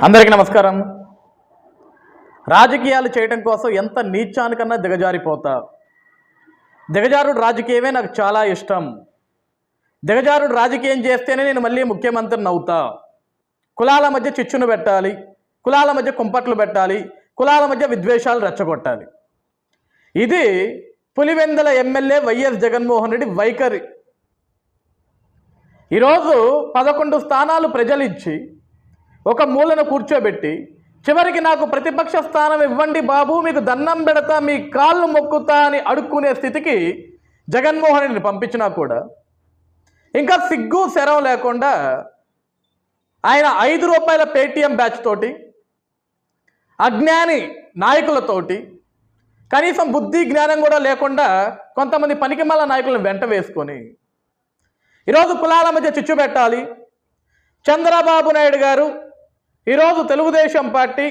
అందరికీ నమస్కారం. రాజకీయాలు చేయడం కోసం ఎంత నీచానికన్నా దిగజారిపోతా. దిగజారుడు రాజకీయమే నాకు చాలా ఇష్టం. దిగజారుడు రాజకీయం చేస్తేనే నేను మళ్ళీ ముఖ్యమంత్రిని అవుతా. కులాల మధ్య చిచ్చును పెట్టాలి, కులాల మధ్య కుంపట్లు పెట్టాలి, కులాల మధ్య విద్వేషాలు రెచ్చగొట్టాలి. ఇది పులివెందుల ఎమ్మెల్యే వైఎస్ జగన్మోహన్ రెడ్డి వైఖరి. ఈరోజు 11 స్థానాలు ప్రజలు ఇచ్చి ఒక మూలను కూర్చోబెట్టి చివరికి నాకు ప్రతిపక్ష స్థానం ఇవ్వండి బాబు, మీకు దండం పెడతా, మీ కాళ్ళు మొక్కుతా అని అడుక్కునే స్థితికి జగన్మోహన్ రెడ్డిని పంపించినా కూడా ఇంకా సిగ్గు శరం లేకుండా ఆయన ₹5 పేటీఎం బ్యాచ్ తోటి, అజ్ఞాని నాయకులతోటి, కనీసం బుద్ధి జ్ఞానం కూడా లేకుండా కొంతమంది పనికిమాల నాయకులను వెంట వేసుకొని ఈరోజు కులాల మధ్య చిచ్చు పెట్టాలి. చంద్రబాబు నాయుడు గారు ఈరోజు తెలుగుదేశం పార్టీ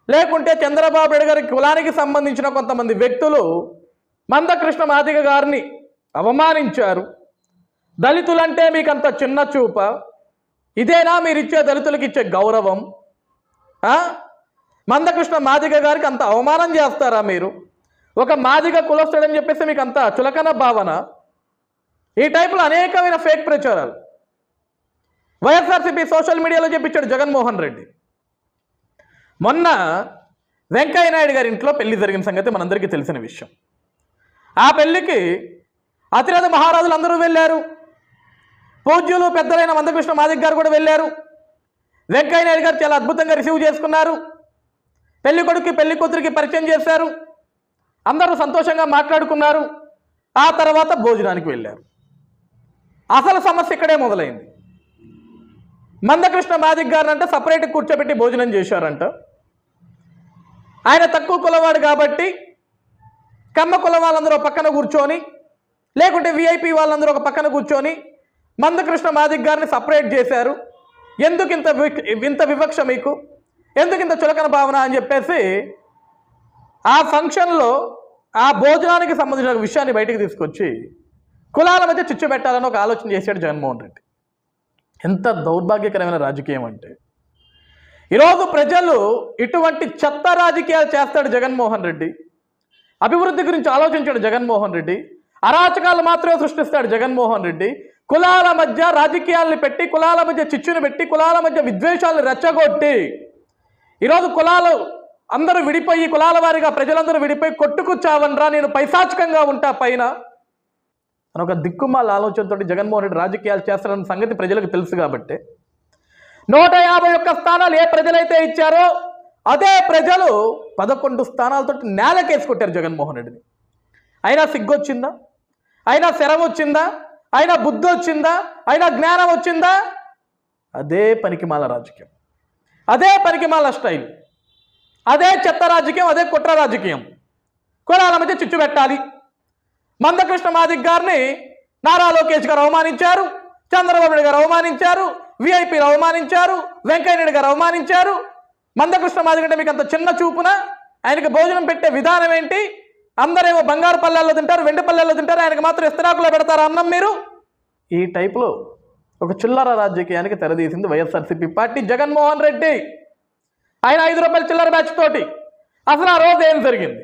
లేకుంటే చంద్రబాబు నాయుడు గారి కులానికి సంబంధించిన కొంతమంది వ్యక్తులు మందకృష్ణ మాదిగ గారిని అవమానించారు. దళితులంటే మీకు అంత చిన్న చూప? ఇదేనా మీరు ఇచ్చే దళితులకు ఇచ్చే గౌరవం? మందకృష్ణ మాదిగ గారికి అంత అవమానం చేస్తారా మీరు? ఒక మాదిగ కులస్తుడని చెప్పేసి మీకు అంత చులకన భావన? ఈ టైపులో అనేకమైన ఫేక్ ప్రచారాలు వైఎస్ఆర్సీపీ సోషల్ మీడియాలో చెప్పించాడు జగన్మోహన్ రెడ్డి. మొన్న వెంకయ్య నాయుడు గారి ఇంట్లో పెళ్లి జరిగిన సంగతి మనందరికీ తెలిసిన విషయం. ఆ పెళ్లికి అతిరథ మహారాజులు అందరూ వెళ్ళారు. పూజ్యులు పెద్దలైన మందకృష్ణ మాదిగ గారు కూడా వెళ్ళారు. వెంకయ్య నాయుడు గారు చాలా అద్భుతంగా రిసీవ్ చేసుకున్నారు. పెళ్లి కొడుకు పెళ్లి కూతురికి పరిచయం చేశారు. అందరూ సంతోషంగా మాట్లాడుకున్నారు. ఆ తర్వాత భోజనానికి వెళ్ళారు. అసలు సమస్య ఇక్కడే మొదలైంది. మందకృష్ణ మాదిగ గారిని అంటే సపరేట్ కూర్చోబెట్టి భోజనం చేశారంట. ఆయన తక్కువ కులవాడు కాబట్టి కమ్మ కులం వాళ్ళందరూ ఒక పక్కన కూర్చొని, లేకుంటే విఐపి వాళ్ళందరూ ఒక పక్కన కూర్చొని మందకృష్ణ మాదిగ గారిని సపరేట్ చేశారు. ఎందుకు ఇంత వివక్ష మీకు? ఎందుకు ఇంత చులకన భావన అని చెప్పేసి ఆ ఫంక్షన్లో ఆ భోజనానికి సంబంధించిన విషయాన్ని బయటికి తీసుకొచ్చి కులాల మధ్య చిచ్చు పెట్టాలని ఒక ఆలోచన చేశాడు జగన్మోహన్ రెడ్డి. ఎంత దౌర్భాగ్యకరమైన రాజకీయం అంటే, ఈరోజు ప్రజలు ఇటువంటి చెత్త రాజకీయాలు చేస్తాడు జగన్మోహన్ రెడ్డి. అభివృద్ధి గురించి ఆలోచించాడు జగన్మోహన్ రెడ్డి. అరాచకాలు మాత్రమే సృష్టిస్తాడు జగన్మోహన్ రెడ్డి. కులాల మధ్య రాజకీయాలను పెట్టి, కులాల మధ్య చిచ్చును పెట్టి, కులాల మధ్య విద్వేషాలను రెచ్చగొట్టి ఈరోజు కులాలు అందరూ విడిపోయి, కులాల వారిగా ప్రజలందరూ విడిపోయి కొట్టుకు చావనరా, నేను పైశాచికంగా ఉంటా పైన అని ఒక దిక్కుమాల ఆలోచనతో జగన్మోహన్ రెడ్డి రాజకీయాలు చేస్తారన్న సంగతి ప్రజలకు తెలుసు. కాబట్టి 151 స్థానాలు ఏ ప్రజలైతే ఇచ్చారో అదే ప్రజలు 11 స్థానాలతో నేలకేసి కొట్టారు జగన్మోహన్ రెడ్డిని. అయినా సిగ్గొచ్చిందా? అయినా శరం వచ్చిందా? అయినా బుద్ధి వచ్చిందా? అయినా జ్ఞానం వచ్చిందా? అదే పనికిమాల రాజకీయం, అదే పనికిమాల స్టైల్, అదే చెత్త రాజకీయం, అదే కుట్ర రాజకీయం. కులాల మధ్య చిచ్చు పెట్టాలి. మందకృష్ణ మాదిగ గారిని నారా లోకేష్ గారు అవమానించారు, చంద్రబాబు నాయుడు గారు అవమానించారు, విఐపీలు అవమానించారు, వెంకయ్య నాయుడు గారు అవమానించారు. మందకృష్ణ మాదిగ అంటే మీకు అంత చిన్న చూపున? ఆయనకి భోజనం పెట్టే విధానం ఏంటి? అందరేమో బంగారు పల్లెల్లో తింటారు, వెండి పల్లెల్లో తింటారు, ఆయనకు మాత్రం ఇస్తరాకులో పెడతారు అన్నం మీరు. ఈ టైపులో ఒక చిల్లర రాజకీయానికి తెరదీసింది వైఎస్ఆర్సీపీ పార్టీ, జగన్మోహన్ రెడ్డి. ఆయన ₹5 చిల్లర బ్యాచ్ తోటి అసలు ఆ రోజు ఏం జరిగింది?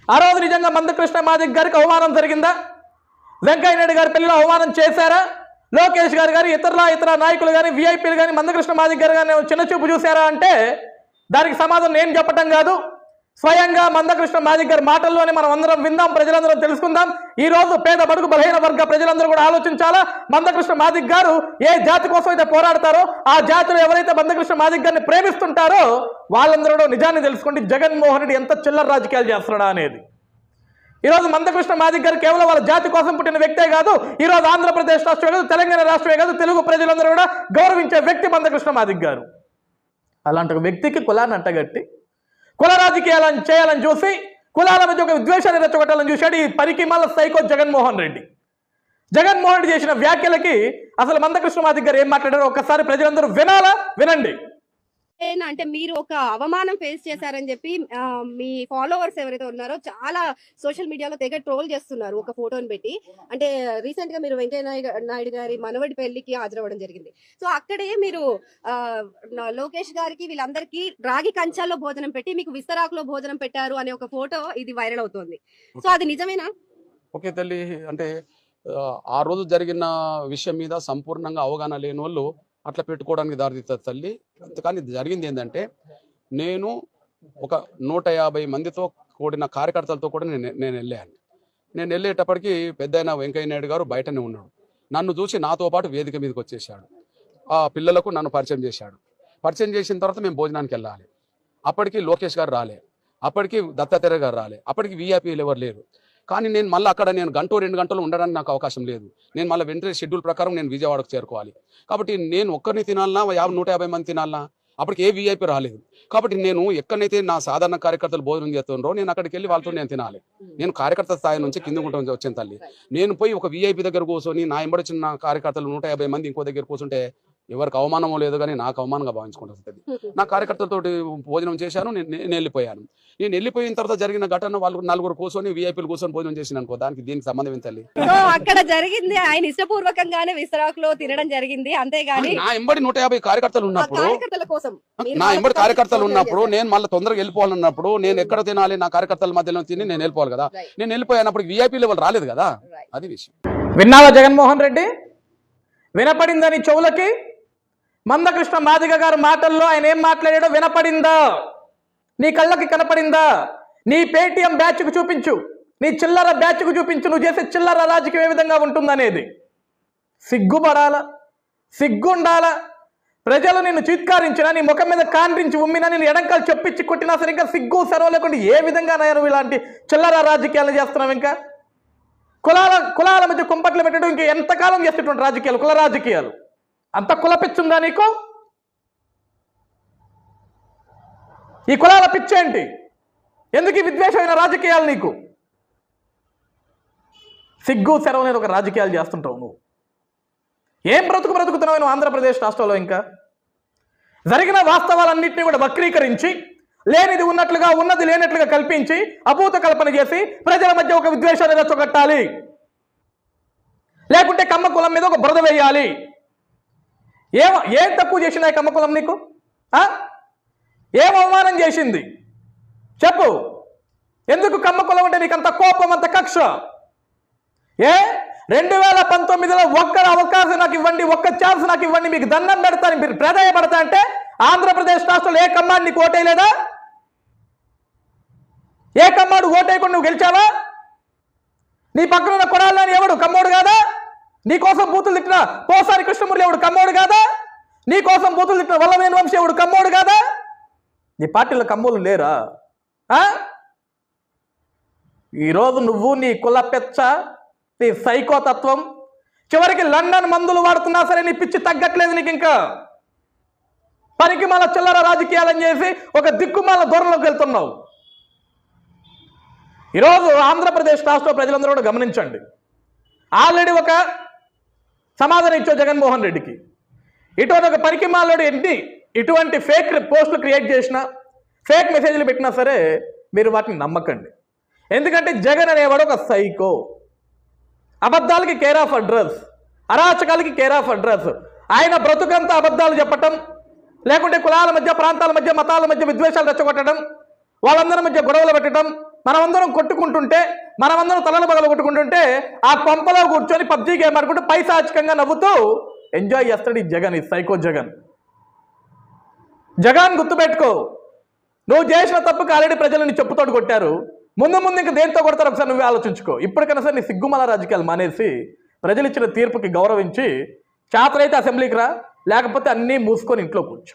ఆ రోజు నిజంగా మందకృష్ణ మాదిగ గారికి అవమానం జరిగిందా? వెంకయ్య నాయుడు గారి పెళ్లిలో అవమానం చేశారా? లోకేష్ గారు కానీ ఇతర నాయకులు కానీ విఐపీలు కానీ మందకృష్ణ మాదిగ గారు కానీ చిన్న చూపు చూశారా అంటే దానికి సమాధానం నేను చెప్పటం కాదు, స్వయంగా మందకృష్ణ మాదిగ గారి మాటల్లోనే మనం అందరం విందాం, ప్రజలందరం తెలుసుకుందాం. ఈ రోజు పేద బడుగు బలహీన వర్గ ప్రజలందరూ కూడా ఆలోచించాలా. మందకృష్ణ మాదిగ గారు ఏ జాతి కోసం అయితే పోరాడతారో, ఆ జాతిలో ఎవరైతే మందకృష్ణ మాదిగ గారిని ప్రేమిస్తుంటారో వాళ్ళందరూ నిజాన్ని తెలుసుకోండి, జగన్మోహన్ రెడ్డి ఎంత చిల్లర రాజకీయాలు చేస్తున్నాడా అనేది. ఈరోజు మందకృష్ణ మాదిగ గారు కేవలం వాళ్ళ జాతి కోసం పుట్టిన వ్యక్తే కాదు, ఈరోజు ఆంధ్రప్రదేశ్ రాష్ట్రమే కాదు, తెలంగాణ రాష్ట్రమే కాదు, తెలుగు ప్రజలందరూ కూడా గౌరవించే వ్యక్తి మందకృష్ణ మాదిగ గారు. అలాంటి ఒక వ్యక్తికి కులాన్ని అంటగట్టి కుల రాజకీయాలను చేయాలని చూసి కులాల మధ్య ఒక విద్వేషాన్ని రెచ్చగొట్టాలని చూశాడు ఈ పనికిమాల సైకో జగన్మోహన్ రెడ్డి. జగన్మోహన్ రెడ్డి చేసిన వ్యాఖ్యలకి అసలు మందకృష్ణ మాదిగ గారు ఏం మాట్లాడారో ఒక్కసారి ప్రజలందరూ వినాలా? వినండి. అంటే మీరు ఒక అవమానం ఫేస్ చేశారని చెప్పి మీ ఫాలోవర్స్ ఎవరైతే ఉన్నారో చాలా సోషల్ మీడియాలో తెగ ట్రోల్ చేస్తున్నారు ఒక ఫోటోని పెట్టి. అంటే రీసెంట్ గా మీరు వెంకయ్య నాయుడు గారి మనవడి పెళ్లికి హాజరవ్వడం జరిగింది. సో అక్కడే మీరు లోకేష్ గారికి వీళ్ళందరికీ రాగి కంచాల్లో భోజనం పెట్టి మీకు విస్తరాకులో భోజనం పెట్టారు అనే ఒక ఫోటో ఇది వైరల్ అవుతోంది. సో అది నిజమేనా? ఓకే తల్లి, అంటే ఆ రోజు జరిగిన విషయం మీద సంపూర్ణంగా అవగాహన లేని వాళ్ళు అట్లా పెట్టుకోవడానికి దారితీస్తారు తల్లి. కానీ జరిగింది ఏంటంటే, నేను ఒక 150 మందితో కూడిన కార్యకర్తలతో కూడా నేను వెళ్ళాను. నేను వెళ్ళేటప్పటికి పెద్దయిన వెంకయ్య నాయుడు గారు బయటనే ఉన్నాడు. నన్ను చూసి నాతో పాటు వేదిక మీదకి వచ్చేసాడు. ఆ పిల్లలకు నన్ను పరిచయం చేశాడు. పరిచయం చేసిన తర్వాత మేము భోజనానికి వెళ్ళాలి. అప్పటికి లోకేష్ గారు రాలే, అప్పటికి దత్తాత్రేయ గారు రాలే, అప్పటికి వీఐపీలు ఎవరు లేరు. కానీ నేను మళ్ళీ అక్కడ నేను 1-2 గంటలు ఉండడానికి నాకు అవకాశం లేదు. నేను మళ్ళీ వెంటనే షెడ్యూల్ ప్రకారం నేను విజయవాడకు చేరుకోవాలి. కాబట్టి నేను ఒక్కరిని తినాలన్నా 150 మంది తినాలన్నా, అప్పటికి ఏ వీఐపీ రాలేదు. కాబట్టి నేను ఎక్కడైతే నా సాధారణ కార్యకర్తలు భోజనం చేస్తుండ్రో నేను అక్కడికి వెళ్ళి వాళ్ళతో నేను తినాలి. నేను కార్యకర్త స్థాయి నుంచి కింద వచ్చాను తల్లి. నేను పోయి ఒక వీఐపీ దగ్గర కూర్చొని నా ఎంబడి వచ్చిన కార్యకర్తలు 150 మంది ఇంకో దగ్గర కూర్చుంటే ఎవరికి అవమానమో లేదు, కానీ నాకు అవమానంగా భావించుకుంటుంది. నా కార్యకర్తలతో భోజనం చేశాను, నేను వెళ్ళిపోయాను. నేను వెళ్ళిపోయిన తర్వాత జరిగిన ఘటన వాళ్ళు 4 కూర్చొని వీఐపీలు కూర్చొని భోజనం చేసిన అనుకో, దానికి దీనికి సంబంధం ఏం తల్లి? అక్కడ జరిగింది ఆయన ఇష్టపూర్వకంగానే విస్తరాకులో తినడం జరిగింది, అంతేగాని నా ఎంబడి 150 కార్యకర్తలు ఉన్నప్పుడు, నా ఎంబడి కార్యకర్తలు ఉన్నప్పుడు నేను మళ్ళీ తొందరగా వెళ్ళిపోవాలన్నప్పుడు నేను ఎక్కడ తినాలి? నా కార్యకర్తల మధ్యలో తిని నేను వెళ్ళిపోవాలి కదా. నేను వెళ్ళిపోయినప్పుడు వీఐపీ లెవెల్ రాలేదు కదా, అది విషయం. విన్నావా జగన్మోహన్ రెడ్డి? వినపడిందని చెవులకి? మందకృష్ణ మాదిగ గారు మాటల్లో ఆయన ఏం మాట్లాడాడో వినపడిందా? నీ కళ్ళకి కనపడిందా? నీ పేటిఎం బ్యాచ్కు చూపించు, నీ చిల్లర బ్యాచ్కు చూపించు, నువ్వు చేసే చిల్లర రాజకీయం ఏ విధంగా ఉంటుందనేది. సిగ్గుపడాల, సిగ్గుండాల. ప్రజలు నిన్ను చీత్కారించినా, నీ ముఖం మీద కాండ్రించి ఉమ్మినా, నేను ఎడంకాలు చెప్పిచ్చి కొట్టినా సరే ఇంకా సిగ్గు సెరవు లేకుండా ఏ విధంగా నువ్వు ఇలాంటి చిల్లర రాజకీయాలు చేస్తున్నావు? ఇంకా కులాల మధ్య కుంపట్లు పెట్టడం ఇంకా ఎంతకాలం చేసేటువంటి రాజకీయాలు, కుల రాజకీయాలు? అంత కులపిచ్చుందా నీకు? ఈ కులాల పిచ్చేంటి? ఎందుకు ఈ విద్వేషమైన రాజకీయాలు నీకు? సిగ్గు సెరవు అనేది ఒక రాజకీయాలు చేస్తుంటావు నువ్వు. ఏం బ్రతుకుతున్నావు నువ్వు ఆంధ్రప్రదేశ్ రాష్ట్రంలో? ఇంకా జరిగిన వాస్తవాలన్నింటినీ కూడా వక్రీకరించి, లేనిది ఉన్నట్లుగా ఉన్నది లేనట్లుగా కల్పించి, అభూత కల్పన చేసి ప్రజల మధ్య ఒక విద్వేషాన్ని రెచ్చగొట్టాలి, లేకుంటే కమ్మ కులం మీద ఒక బురద వేయాలి. ఏం తక్కువ చేసింది కమ్మ కులం నీకు? ఏం అవమానం చేసింది చెప్పు? ఎందుకు కమ్మ కులం అంటే నీకు అంత కోపం, అంత కక్ష? 2019లో ఒక్క అవకాశం నాకు ఇవ్వండి, ఒక్క ఛాన్స్ నాకు ఇవ్వండి, మీకు దండం పెడతాను, మీరు ప్రాధాయపడతా అంటే ఆంధ్రప్రదేశ్ రాష్ట్రంలో ఏ కమ్మాడు నీకు ఓటేయలేదా? ఏ కమ్మాడు ఓటేయకుండా నువ్వు గెలిచావా? నీ పక్కన ఉన్న కొడాలని ఎవడు కమ్మోడు కాదా? నీ కోసం బూతులు తిట్టిన పోసారి కృష్ణమూర్తి ఎవడు కమ్మోడు కాదా? నీ కోసం బూతులు తిట్టిన వల్లవేణి వంశీ ఎవడు కమ్మోడు కాదా? నీ పార్టీలో కమ్మోలు లేరా? ఈరోజు నువ్వు నీ కులపెచ్చ, నీ సైకోతత్వం, చివరికి లండన్ మందులు వాడుతున్నా సరే నీ పిచ్చి తగ్గట్లేదు నీకు. ఇంకా పనికి మళ్ళా చిల్లర రాజకీయాలని చేసి ఒక దిక్కుమాల దూరంలోకి వెళ్తున్నావు. ఈరోజు ఆంధ్రప్రదేశ్ రాష్ట్ర ప్రజలందరూ కూడా గమనించండి. ఆల్రెడీ ఒక సమాధానం ఇచ్చో జగన్మోహన్ రెడ్డికి. ఇటువంటి ఒక పనికి మాలోడు ఇటువంటి ఫేక్ పోస్టులు క్రియేట్ చేసినా, ఫేక్ మెసేజ్లు పెట్టినా సరే మీరు వాటిని నమ్మకండి. ఎందుకంటే జగన్ అనేవాడు ఒక సైకో. అబద్ధాలకి కేర్ ఆఫ్ అడ్రస్, అరాచకాలకి కేర్ ఆఫ్ అడ్రస్. ఆయన బ్రతుకంతా అబద్ధాలు చెప్పటం, లేకుంటే కులాల మధ్య, ప్రాంతాల మధ్య, మతాల మధ్య విద్వేషాలు రెచ్చగొట్టడం, వాళ్ళందరి మధ్య గొడవలు పెట్టడం, మనమందరం కొట్టుకుంటుంటే, మనమందరం తలలు బగలు కొట్టుకుంటుంటే ఆ కొంపలో కూర్చొని పబ్జీ గేమ్ ఆడుకుంటూ పైశాచికంగా నవ్వుతూ ఎంజాయ్ చేస్తాడు ఈ జగన్, ఈ సైకో జగన్. జగన్ గుర్తుపెట్టుకో, నువ్వు చేసిన తప్పుకు ఆల్రెడీ ప్రజలని చెప్పుతోడు కొట్టారు. ముందు ఇంకా దేంతో కొడతారు ఒకసారి నువ్వే ఆలోచించుకో. ఇప్పటికైనా సరే నీ సిగ్గుమల రాజకీయాలు మానేసి ప్రజలు ఇచ్చిన తీర్పుకి గౌరవించి చేతనైతే అసెంబ్లీకి రా, లేకపోతే అన్నీ మూసుకొని ఇంట్లో కూర్చో.